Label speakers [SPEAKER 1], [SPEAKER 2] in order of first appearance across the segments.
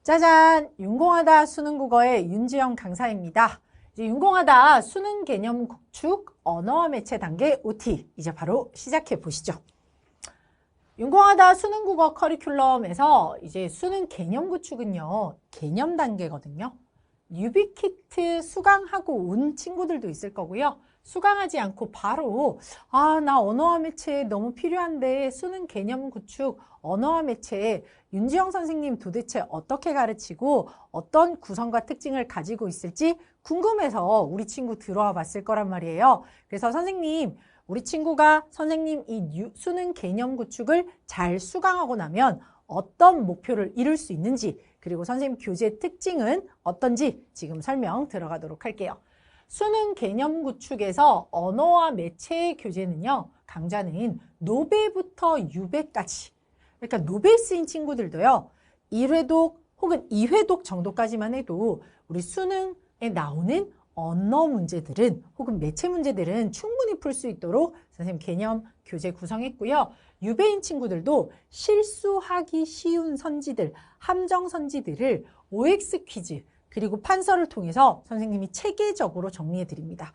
[SPEAKER 1] 짜잔! 윤공하다 수능국어의 윤지영 강사입니다. 이제 윤공하다 수능 개념 구축 언어와 매체 단계 OT 이제 바로 시작해 보시죠. 윤공하다 수능국어 커리큘럼에서 이제 수능 개념 구축은요, 개념 단계거든요. 유비키트 수강하고 온 친구들도 있을 거고요. 수강하지 않고 바로 나 언어와 매체 너무 필요한데 수능 개념 구축 언어와 매체 윤지영 선생님 도대체 어떻게 가르치고 어떤 구성과 특징을 가지고 있을지 궁금해서 우리 친구 들어와 봤을 거란 말이에요. 그래서 선생님, 우리 친구가 선생님 이 수능 개념 구축을 잘 수강하고 나면 어떤 목표를 이룰 수 있는지, 그리고 선생님 교재 특징은 어떤지 지금 설명 들어가도록 할게요. 수능 개념 구축에서 언어와 매체의 교재는요, 강좌는 노배부터 유배까지, 그러니까 노배에 쓰인 친구들도요, 1회독 혹은 2회독 정도까지만 해도 우리 수능에 나오는 언어 문제들은 혹은 매체 문제들은 충분히 풀 수 있도록 선생님 개념 교재 구성했고요. 유배인 친구들도 실수하기 쉬운 선지들, 함정 선지들을 OX 퀴즈 그리고 판서를 통해서 선생님이 체계적으로 정리해 드립니다.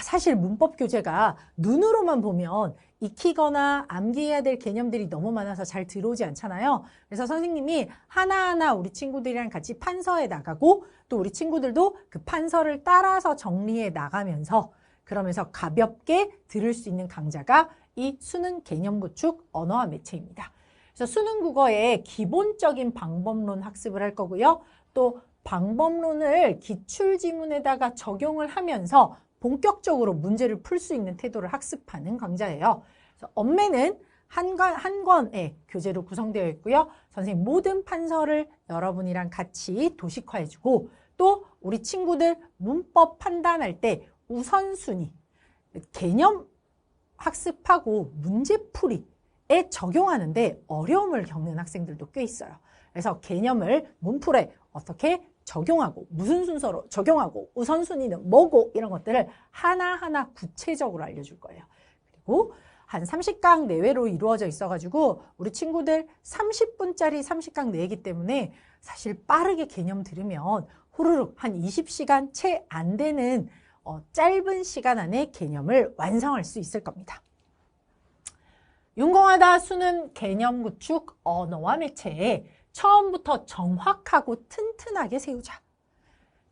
[SPEAKER 1] 사실 문법 교재가 눈으로만 보면 익히거나 암기해야 될 개념들이 너무 많아서 잘 들어오지 않잖아요. 그래서 선생님이 하나하나 우리 친구들이랑 같이 판서해 나가고 또 우리 친구들도 그 판서를 따라서 정리해 나가면서 그러면서 가볍게 들을 수 있는 강좌가 이 수능 개념 구축 언어와 매체입니다. 그래서 수능 국어의 기본적인 방법론 학습을 할 거고요. 또 방법론을 기출지문에다가 적용을 하면서 본격적으로 문제를 풀 수 있는 태도를 학습하는 강좌예요. 그래서 엄매는 한 권의 교재로 구성되어 있고요. 선생님 모든 판서를 여러분이랑 같이 도식화해주고 또 우리 친구들 문법 판단할 때 우선순위, 개념 학습하고 문제풀이에 적용하는데 어려움을 겪는 학생들도 꽤 있어요. 그래서 개념을 문풀에 어떻게 적용하고 무슨 순서로 적용하고 우선순위는 뭐고 이런 것들을 하나하나 구체적으로 알려줄 거예요. 그리고 한 30강 내외로 이루어져 있어가지고 우리 친구들 30분짜리 30강 내이기 때문에 사실 빠르게 개념 들으면 후루룩 한 20시간 채 안 되는 짧은 시간 안에 개념을 완성할 수 있을 겁니다. 윤공하다 수능 개념 구축 언어와 매체에 처음부터 정확하고 튼튼하게 세우자.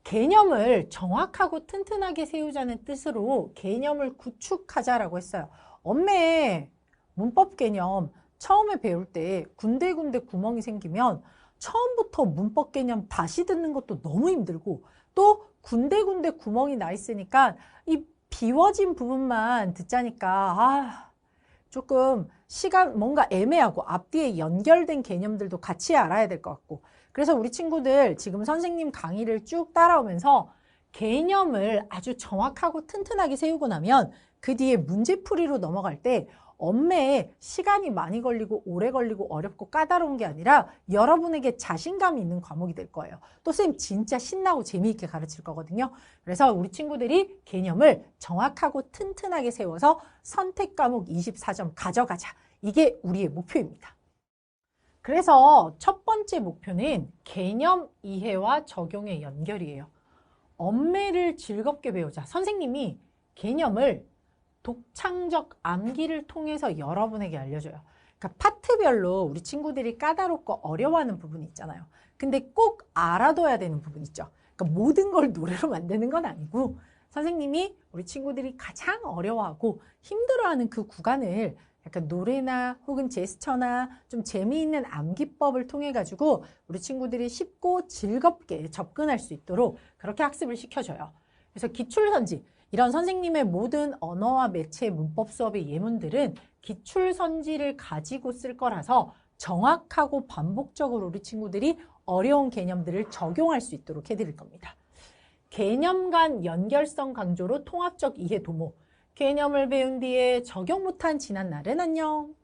[SPEAKER 1] 개념을 정확하고 튼튼하게 세우자는 뜻으로 개념을 구축하자라고 했어요. 엄매 문법 개념 처음에 배울 때 군데군데 구멍이 생기면 처음부터 문법 개념 다시 듣는 것도 너무 힘들고 또 군데군데 구멍이 나 있으니까 이 비워진 부분만 듣자니까 조금 시간 뭔가 애매하고 앞뒤에 연결된 개념들도 같이 알아야 될 것 같고 그래서 우리 친구들 지금 선생님 강의를 쭉 따라오면서 개념을 아주 정확하고 튼튼하게 세우고 나면 그 뒤에 문제풀이로 넘어갈 때 엄매에 시간이 많이 걸리고 오래 걸리고 어렵고 까다로운 게 아니라 여러분에게 자신감이 있는 과목이 될 거예요. 또 선생님 진짜 신나고 재미있게 가르칠 거거든요. 그래서 우리 친구들이 개념을 정확하고 튼튼하게 세워서 선택 과목 24점 가져가자. 이게 우리의 목표입니다. 그래서 첫 번째 목표는 개념 이해와 적용의 연결이에요. 엄매를 즐겁게 배우자. 선생님이 개념을 독창적 암기를 통해서 여러분에게 알려줘요. 그러니까 파트별로 우리 친구들이 까다롭고 어려워하는 부분이 있잖아요. 근데 꼭 알아둬야 되는 부분 있죠. 그러니까 모든 걸 노래로 만드는 건 아니고 선생님이 우리 친구들이 가장 어려워하고 힘들어하는 그 구간을 약간 노래나 혹은 제스처나 좀 재미있는 암기법을 통해 가지고 우리 친구들이 쉽고 즐겁게 접근할 수 있도록 그렇게 학습을 시켜줘요. 그래서 기출선지 이런 선생님의 모든 언어와 매체 문법 수업의 예문들은 기출선지를 가지고 쓸 거라서 정확하고 반복적으로 우리 친구들이 어려운 개념들을 적용할 수 있도록 해드릴 겁니다. 개념 간 연결성 강조로 통합적 이해 도모. 개념을 배운 뒤에 적용 못한 지난 날은 안녕.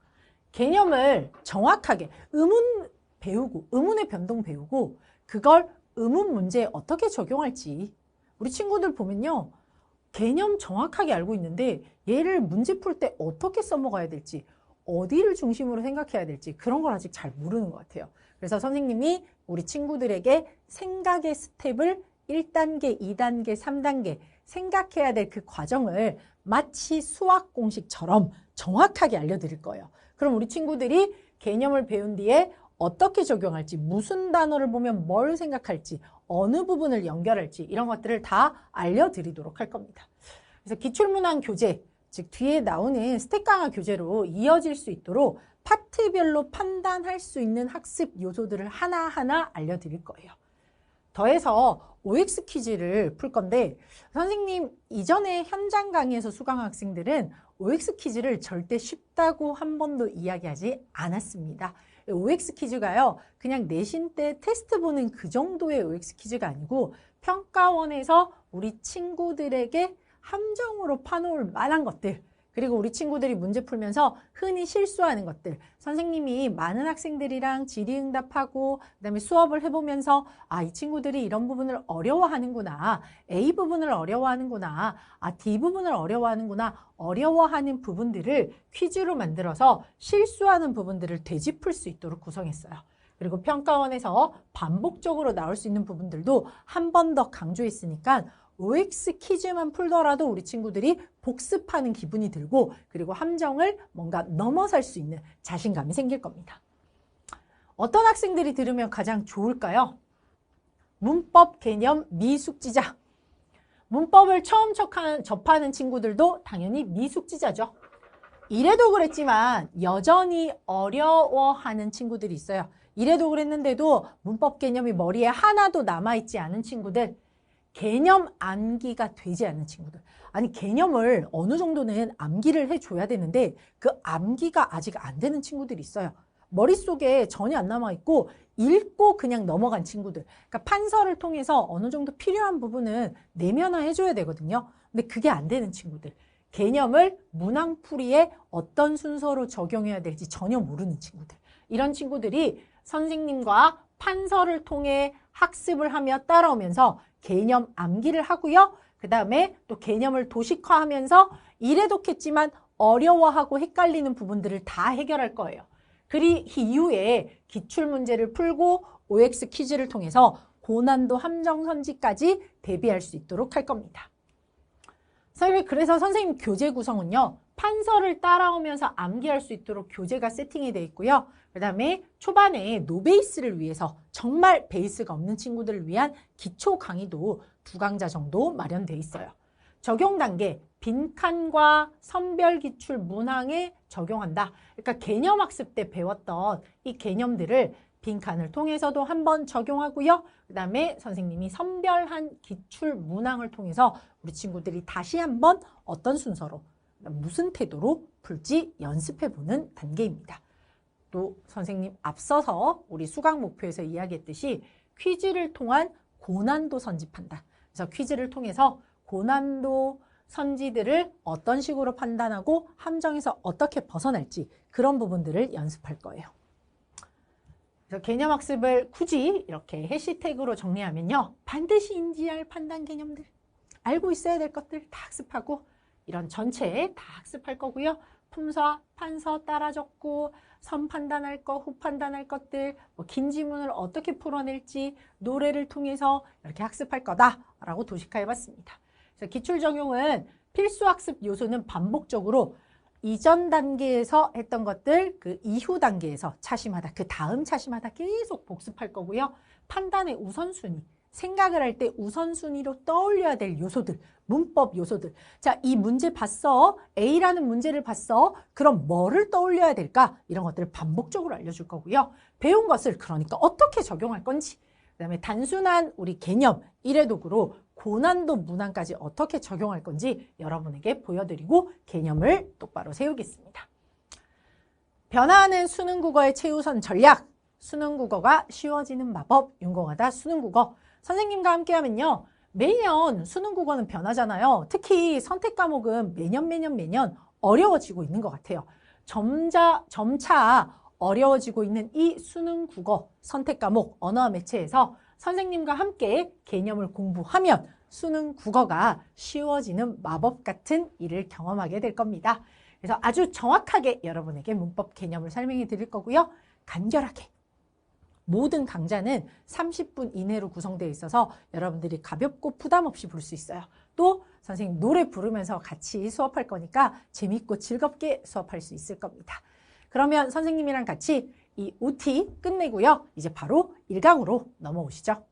[SPEAKER 1] 개념을 정확하게 의문 배우고 의문의 변동 배우고 그걸 의문 문제에 어떻게 적용할지 우리 친구들 보면요. 개념 정확하게 알고 있는데 얘를 문제 풀 때 어떻게 써먹어야 될지 어디를 중심으로 생각해야 될지 그런 걸 아직 잘 모르는 것 같아요. 그래서 선생님이 우리 친구들에게 생각의 스텝을 1단계, 2단계, 3단계 생각해야 될 그 과정을 마치 수학 공식처럼 정확하게 알려드릴 거예요. 그럼 우리 친구들이 개념을 배운 뒤에 어떻게 적용할지, 무슨 단어를 보면 뭘 생각할지, 어느 부분을 연결할지 이런 것들을 다 알려드리도록 할 겁니다. 그래서 기출문항 교재, 즉 뒤에 나오는 스택 강화 교재로 이어질 수 있도록 파트별로 판단할 수 있는 학습 요소들을 하나하나 알려드릴 거예요. 더해서 OX 퀴즈를 풀 건데 선생님 이전에 현장 강의에서 수강 학생들은 OX 퀴즈를 절대 쉽다고 한 번도 이야기하지 않았습니다. OX 퀴즈가요, 그냥 내신 때 테스트 보는 그 정도의 OX 퀴즈가 아니고 평가원에서 우리 친구들에게 함정으로 파놓을 만한 것들, 그리고 우리 친구들이 문제 풀면서 흔히 실수하는 것들, 선생님이 많은 학생들이랑 질의응답하고 그다음에 수업을 해보면서 아, 이 친구들이 이런 부분을 어려워하는구나, A 부분을 어려워하는구나, 아, D 부분을 어려워하는구나, 어려워하는 부분들을 퀴즈로 만들어서 실수하는 부분들을 되짚을 수 있도록 구성했어요. 그리고 평가원에서 반복적으로 나올 수 있는 부분들도 한 번 더 강조했으니까 OX 퀴즈만 풀더라도 우리 친구들이 복습하는 기분이 들고 그리고 함정을 뭔가 넘어설 수 있는 자신감이 생길 겁니다. 어떤 학생들이 들으면 가장 좋을까요? 문법 개념 미숙지자. 문법을 처음 접하는 친구들도 당연히 미숙지자죠. 이래도 그랬지만 여전히 어려워하는 친구들이 있어요. 이래도 그랬는데도 문법 개념이 머리에 하나도 남아있지 않은 친구들, 개념 암기가 되지 않는 친구들. 아니 개념을 어느 정도는 암기를 해줘야 되는데 그 암기가 아직 안 되는 친구들이 있어요. 머릿속에 전혀 안 남아있고 읽고 그냥 넘어간 친구들. 그러니까 판서를 통해서 어느 정도 필요한 부분은 내면화해줘야 되거든요. 근데 그게 안 되는 친구들. 개념을 문항풀이에 어떤 순서로 적용해야 될지 전혀 모르는 친구들. 이런 친구들이 선생님과 판서를 통해 학습을 하며 따라오면서 개념 암기를 하고요. 그 다음에 또 개념을 도식화하면서 이래독했지만 어려워하고 헷갈리는 부분들을 다 해결할 거예요. 그 이후에 기출문제를 풀고 OX 퀴즈를 통해서 고난도 함정선지까지 대비할 수 있도록 할 겁니다. 그래서 선생님 교재 구성은요, 판서를 따라오면서 암기할 수 있도록 교재가 세팅이 되어 있고요. 그 다음에 초반에 노베이스를 위해서 정말 베이스가 없는 친구들을 위한 기초 강의도 2강좌 정도 마련되어 있어요. 적용 단계, 빈칸과 선별기출 문항에 적용한다. 그러니까 개념학습 때 배웠던 이 개념들을 빈칸을 통해서도 한번 적용하고요. 그 다음에 선생님이 선별한 기출 문항을 통해서 우리 친구들이 다시 한번 어떤 순서로, 무슨 태도로 풀지 연습해보는 단계입니다. 또 선생님 앞서서 우리 수강 목표에서 이야기했듯이 퀴즈를 통한 고난도 선지 판단. 그래서 퀴즈를 통해서 고난도 선지들을 어떤 식으로 판단하고 함정에서 어떻게 벗어날지 그런 부분들을 연습할 거예요. 그래서 개념학습을 굳이 이렇게 해시태그로 정리하면요. 반드시 인지할 판단 개념들, 알고 있어야 될 것들 다 학습하고 이런 전체 다 학습할 거고요. 품사, 판서 따라 적고 선 판단할 거, 후 판단할 것들, 긴 지문을 어떻게 풀어낼지 노래를 통해서 이렇게 학습할 거다라고 도식화해봤습니다. 그래서 기출 적용은 필수 학습 요소는 반복적으로 이전 단계에서 했던 것들, 그 이후 단계에서 차시마다, 그 다음 차시마다 계속 복습할 거고요. 판단의 우선순위, 생각을 할 때 우선순위로 떠올려야 될 요소들, 문법 요소들. 자, 이 문제 봤어. A라는 문제를 봤어. 그럼 뭐를 떠올려야 될까? 이런 것들을 반복적으로 알려줄 거고요. 배운 것을 그러니까 어떻게 적용할 건지, 그 다음에 단순한 우리 개념, 이래독으로 고난도 문항까지 어떻게 적용할 건지 여러분에게 보여드리고 개념을 똑바로 세우겠습니다. 변화하는 수능국어의 최우선 전략, 수능국어가 쉬워지는 마법, 윤공하다 수능국어. 선생님과 함께하면요, 매년 수능국어는 변하잖아요. 특히 선택 과목은 매년 어려워지고 있는 것 같아요. 점차 어려워지고 있는 이 수능국어 선택 과목 언어와 매체에서 선생님과 함께 개념을 공부하면 수능국어가 쉬워지는 마법 같은 일을 경험하게 될 겁니다. 그래서 아주 정확하게 여러분에게 문법 개념을 설명해 드릴 거고요. 간결하게 모든 강좌는 30분 이내로 구성되어 있어서 여러분들이 가볍고 부담 없이 볼 수 있어요. 또 선생님 노래 부르면서 같이 수업할 거니까 재밌고 즐겁게 수업할 수 있을 겁니다. 그러면 선생님이랑 같이 이 OT 끝내고요. 이제 바로 1강으로 넘어오시죠.